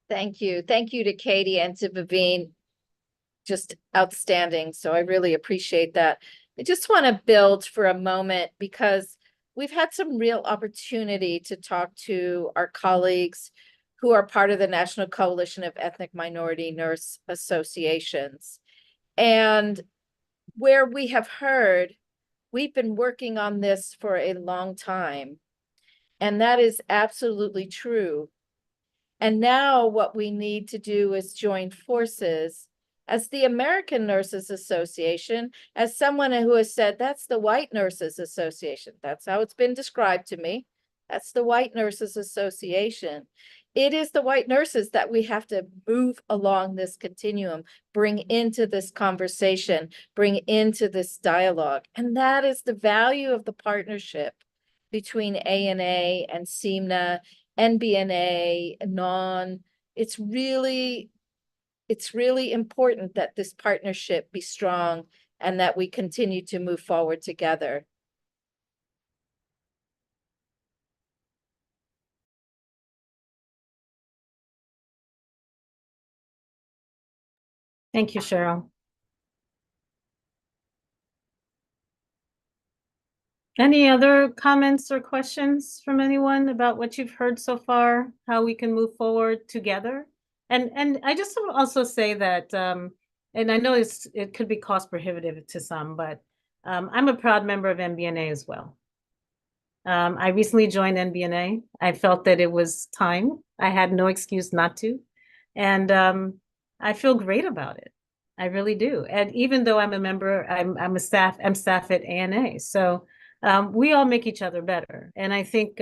Thank you. Thank you to Katie and to Vivienne. Just outstanding. So I really appreciate that. I just want to build for a moment because we've had some real opportunity to talk to our colleagues who are part of the National Coalition of Ethnic Minority Nurse Associations. And where we have heard, we've been working on this for a long time. And that is absolutely true. And now what we need to do is join forces as the American Nurses Association, as someone who has said, that's the White Nurses Association. That's how it's been described to me. That's the White Nurses Association. It is the white nurses that we have to move along this continuum, bring into this conversation, bring into this dialogue. And that is the value of the partnership between ANA and CIMNA, NBNA, NON. It's really important that this partnership be strong and that we continue to move forward together. Thank you, Cheryl. Any other comments or questions from anyone about what you've heard so far, how we can move forward together? And I just want to also say that, and I know it could be cost prohibitive to some, but I'm a proud member of NBNA as well. I recently joined NBNA. I felt that it was time. I had no excuse not to. And I feel great about it. I really do. And even though I'm a member, I'm staff at ANA. So we all make each other better. And I think,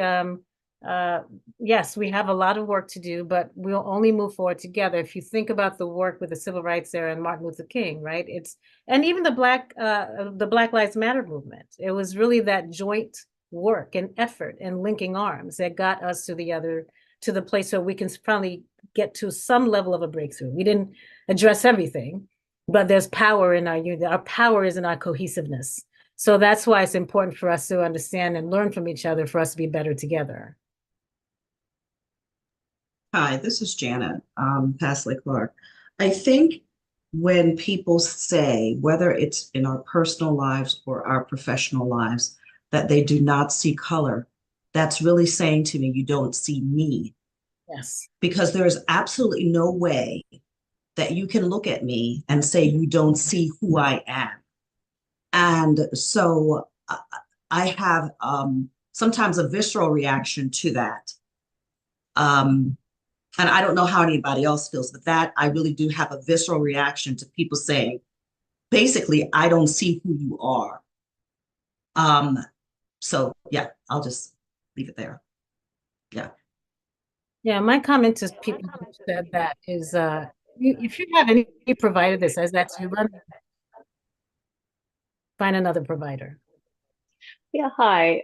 yes, we have a lot of work to do, but we'll only move forward together. If you think about the work with the civil rights era and Martin Luther King, right? And even the Black Lives Matter movement. It was really that joint work and effort and linking arms that got us to the place where we can probably get to some level of a breakthrough. We didn't address everything, but there's power in our unity. Our power is in our cohesiveness. So that's why it's important for us to understand and learn from each other for us to be better together. Hi, this is Janet Pasley Clark. I think when people say, whether it's in our personal lives or our professional lives, that they do not see color, that's really saying to me, you don't see me. Yes. Because there is absolutely no way that you can look at me and say you don't see who I am. And so I have sometimes a visceral reaction to that. And I don't know how anybody else feels, but that I really do have a visceral reaction to people saying, basically, I don't see who you are. So yeah, I'll just leave it there. Yeah. Yeah, my comment to people who said that is, if you have any provider that says that to you, find another provider. Yeah, hi,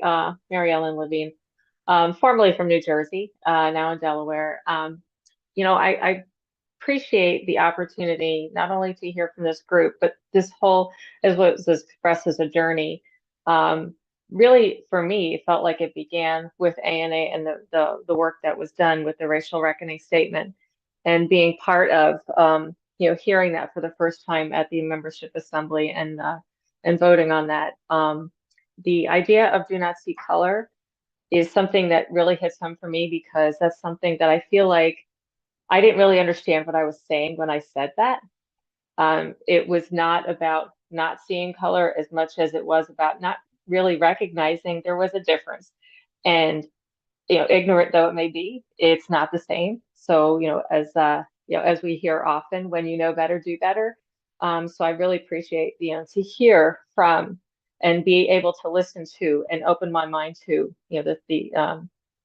Mary Ellen Levine, formerly from New Jersey, now in Delaware. I appreciate the opportunity not only to hear from this group, but this whole, as what was expressed as a journey. Really, for me, it felt like it began with ANA and the work that was done with the racial reckoning statement, and being part of, hearing that for the first time at the membership assembly and voting on that. The idea of do not see color is something that really hits home for me, because that's something that I feel like I didn't really understand what I was saying when I said that. It was not about not seeing color as much as it was about not really recognizing there was a difference. And, ignorant though it may be, it's not the same. So, as we hear often, when you know better, do better. So I really appreciate, to hear from and be able to listen to and open my mind to, the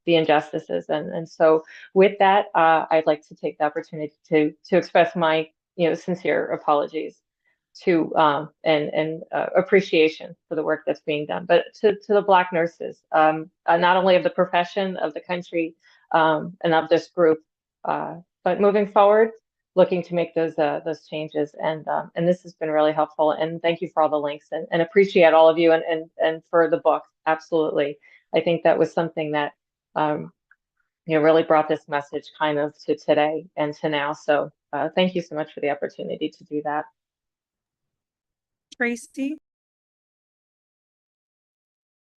injustices. And so with that, I'd like to take the opportunity to express my, sincere apologies to and appreciation for the work that's being done, but to the Black nurses, not only of the profession, of the country, and of this group, but moving forward, looking to make those changes. And this has been really helpful. And thank you for all the links, and appreciate all of you, and for the book. Absolutely, I think that was something that really brought this message kind of to today and to now. So thank you so much for the opportunity to do that. Tracy?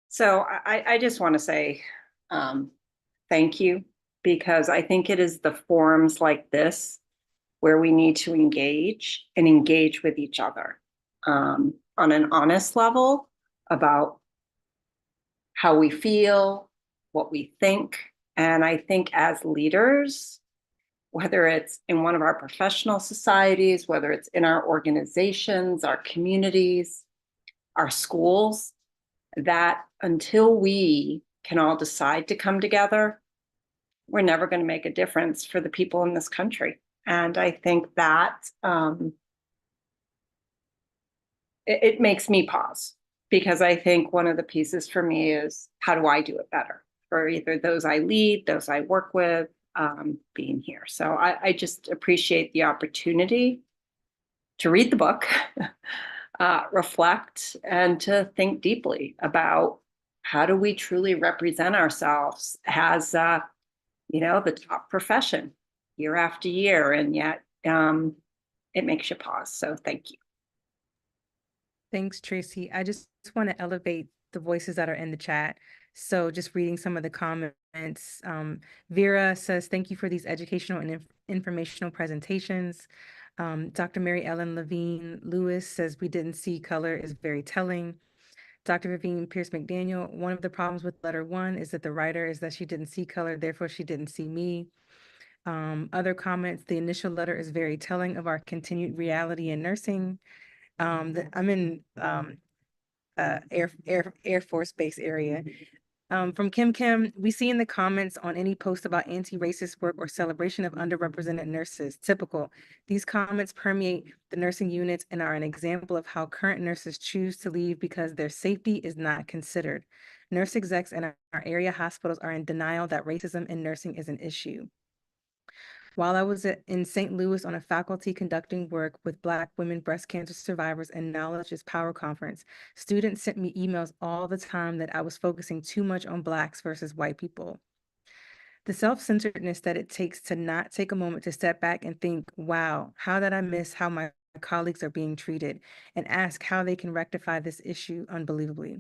So I just want to say thank you, because I think it is the forums like this where we need to engage with each other on an honest level about how we feel, what we think. And I think as leaders, whether it's in one of our professional societies, whether it's in our organizations, our communities, our schools, that until we can all decide to come together, we're never going to make a difference for the people in this country. And I think that it makes me pause, because I think one of the pieces for me is, how do I do it better for either those I lead, those I work with, being here. So I just appreciate the opportunity to read the book, reflect, and to think deeply about how do we truly represent ourselves as, the top profession year after year, and yet it makes you pause. So thank you. Thanks, Tracy. I just want to elevate the voices that are in the chat. So just reading some of the comments. Vera says, thank you for these educational and informational presentations. Dr. Mary Ellen Levine Lewis says, we didn't see color is very telling. Dr. Vivienne Pierce McDaniel, one of the problems with letter 1 is that the writer is that she didn't see color, therefore she didn't see me. Other comments, the initial letter is very telling of our continued reality in nursing. I'm in Air Force Base area. From Kim, we see in the comments on any post about anti-racist work or celebration of underrepresented nurses. Typical. These comments permeate the nursing units and are an example of how current nurses choose to leave because their safety is not considered. Nurse execs in our area hospitals are in denial that racism in nursing is an issue. While I was in St. Louis on a faculty conducting work with Black women breast cancer survivors and Knowledge is Power conference, students sent me emails all the time that I was focusing too much on Blacks versus white people. The self-centeredness that it takes to not take a moment to step back and think, wow, how did I miss how my colleagues are being treated, and ask how they can rectify this issue unbelievably.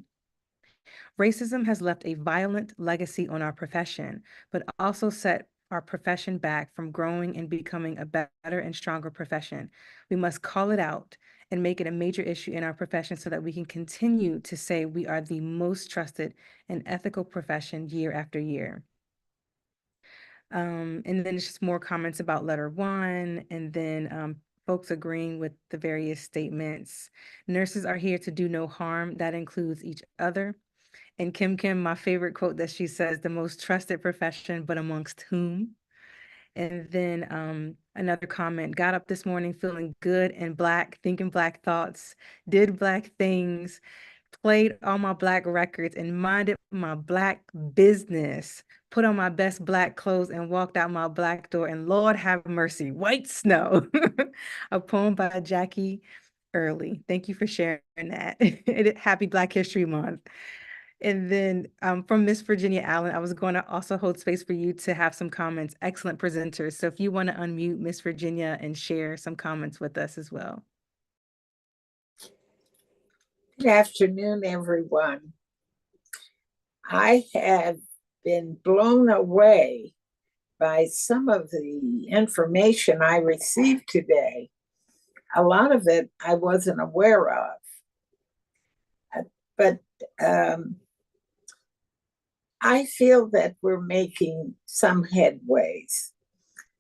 Racism has left a violent legacy on our profession, but also set our profession back from growing and becoming a better and stronger profession. We must call it out and make it a major issue in our profession so that we can continue to say we are the most trusted and ethical profession year after year. And then it's just more comments about letter one, and then folks agreeing with the various statements. Nurses are here to do no harm. That includes each other. And Kim, my favorite quote that she says, the most trusted profession, but amongst whom? And then another comment, got up this morning feeling good and Black, thinking Black thoughts, did Black things, played all my Black records and minded my Black business, put on my best Black clothes and walked out my Black door, and Lord have mercy, white snow. A poem by Jackie Early. Thank you for sharing that. Happy Black History Month. And then from Miss Virginia Allen, I was going to also hold space for you to have some comments. Excellent presenters. So if you want to unmute Miss Virginia and share some comments with us as well. Good afternoon, everyone. I have been blown away by some of the information I received today. A lot of it I wasn't aware of. But I feel that we're making some headways,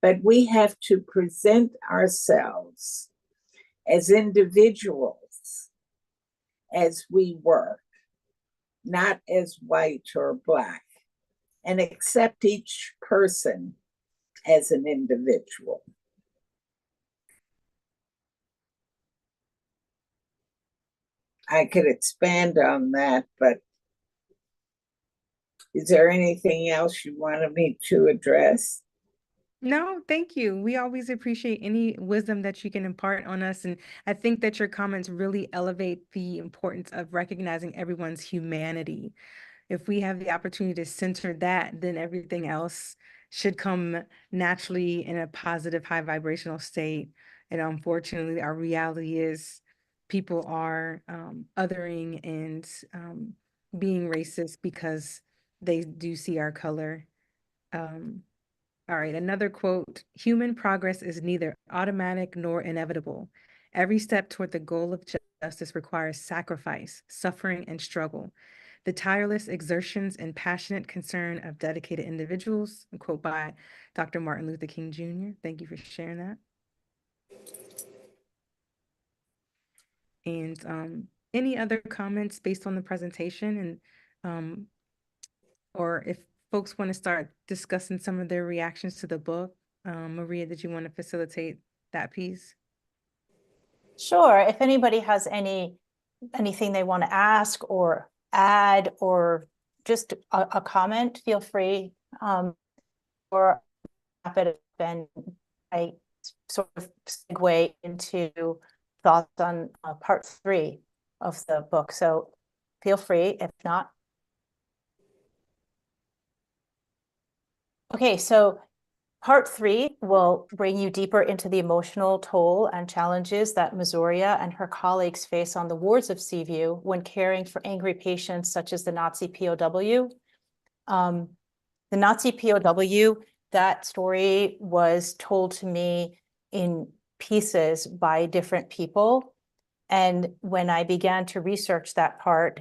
but we have to present ourselves as individuals as we were, not as white or Black, and accept each person as an individual. I could expand on that, but is there anything else you wanted me to address? No, thank you. We always appreciate any wisdom that you can impart on us. And I think that your comments really elevate the importance of recognizing everyone's humanity. If we have the opportunity to center that, then everything else should come naturally in a positive, high vibrational state. And unfortunately, our reality is people are othering and being racist because they do see our color. All right, another quote, human progress is neither automatic nor inevitable. Every step toward the goal of justice requires sacrifice, suffering, and struggle. The tireless exertions and passionate concern of dedicated individuals, a quote by Dr. Martin Luther King Jr. Thank you for sharing that. And any other comments based on the presentation, and or if folks want to start discussing some of their reactions to the book. Maria, did you want to facilitate that piece? Sure. If anybody has anything they want to ask or add, or just a comment, feel free. Or and I sort of segue into thoughts on part 3 of the book. So feel free, if not. Okay, so part 3 will bring you deeper into the emotional toll and challenges that Missouriya and her colleagues face on the wards of CVU when caring for angry patients such as the Nazi POW. The Nazi POW, that story was told to me in pieces by different people. And when I began to research that part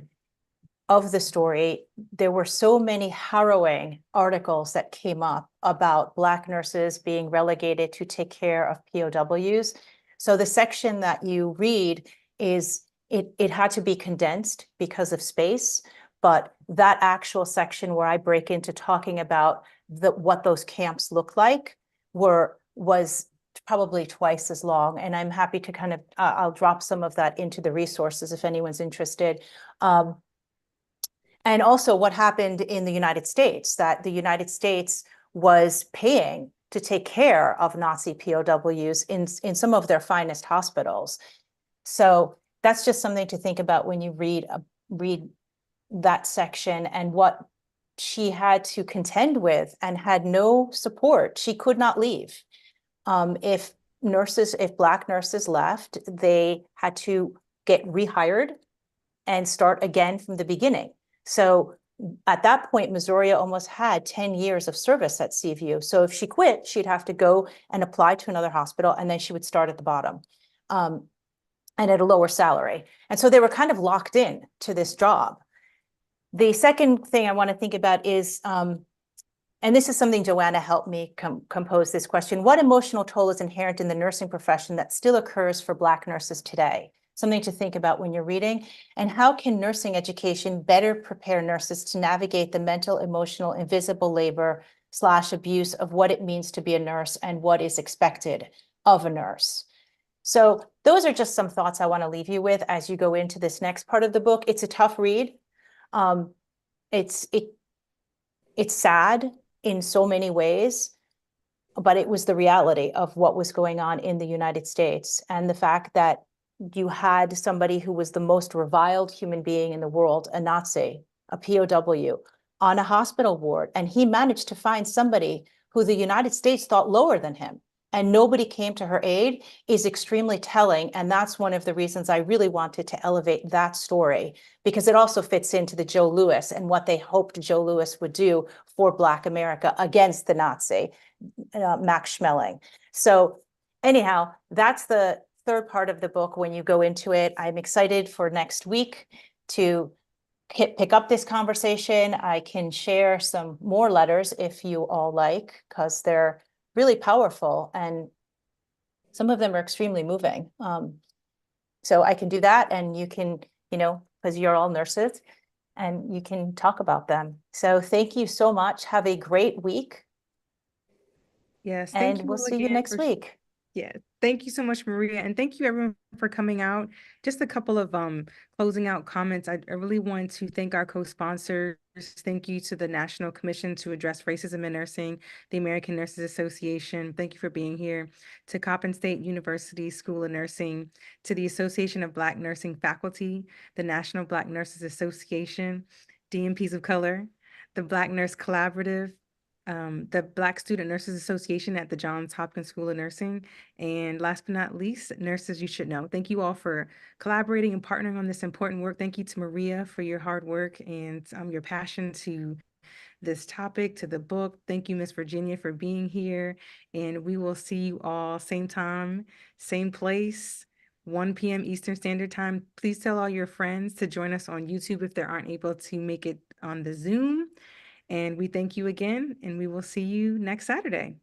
of the story, there were so many harrowing articles that came up about Black nurses being relegated to take care of POWs. So the section that you read it had to be condensed because of space, but that actual section where I break into talking about what those camps look like was probably twice as long. And I'm happy to kind of, I'll drop some of that into the resources if anyone's interested. And also what happened in the United States, that the United States was paying to take care of Nazi POWs in some of their finest hospitals. So that's just something to think about when you read that section, and what she had to contend with and had no support. She could not leave. If Black nurses left, they had to get rehired and start again from the beginning. So at that point, Missouri almost had 10 years of service at CVU. So if she quit, she'd have to go and apply to another hospital, and then she would start at the bottom, and at a lower salary. And so they were kind of locked in to this job. The second thing I want to think about is, and this is something Joanna helped me compose this question: what emotional toll is inherent in the nursing profession that still occurs for Black nurses today? Something to think about when you're reading. And how can nursing education better prepare nurses to navigate the mental, emotional, invisible labor / abuse of what it means to be a nurse and what is expected of a nurse? So those are just some thoughts I want to leave you with as you go into this next part of the book. It's a tough read. It's sad in so many ways, but it was the reality of what was going on in the United States, and the fact that you had somebody who was the most reviled human being in the world, a Nazi, a POW, on a hospital ward, and he managed to find somebody who the United States thought lower than him, and nobody came to her aid, is extremely telling. And that's one of the reasons I really wanted to elevate that story, because it also fits into the Joe Louis and what they hoped Joe Louis would do for Black America against the Nazi, Max Schmeling. So anyhow, that's the third part of the book. When you go into it, I'm excited for next week to pick up this conversation. I can share some more letters if you all like, because they're really powerful and some of them are extremely moving. So I can do that, and you can, because you're all nurses, and you can talk about them. So thank you so much. Have a great week. Yes, And thank you we'll all see you again next for week. Yeah, thank you so much, Maria, and thank you everyone for coming out. Just a couple of closing out comments. I really want to thank our co-sponsors. Thank you to the National Commission to Address Racism in Nursing, the American Nurses Association. Thank you for being here. To Coppin State University School of Nursing, to the Association of Black Nursing Faculty, the National Black Nurses Association, DNPs of Color, the Black Nurse Collaborative, the Black Student Nurses Association at the Johns Hopkins School of Nursing, and last but not least, Nurses You Should Know. Thank you all for collaborating and partnering on this important work. Thank you to Maria for your hard work and your passion to this topic, to the book. Thank you, Miss Virginia, for being here. And we will see you all same time, same place, 1 p.m. Eastern Standard Time. Please tell all your friends to join us on YouTube if they aren't able to make it on the Zoom. And we thank you again, and we will see you next Saturday.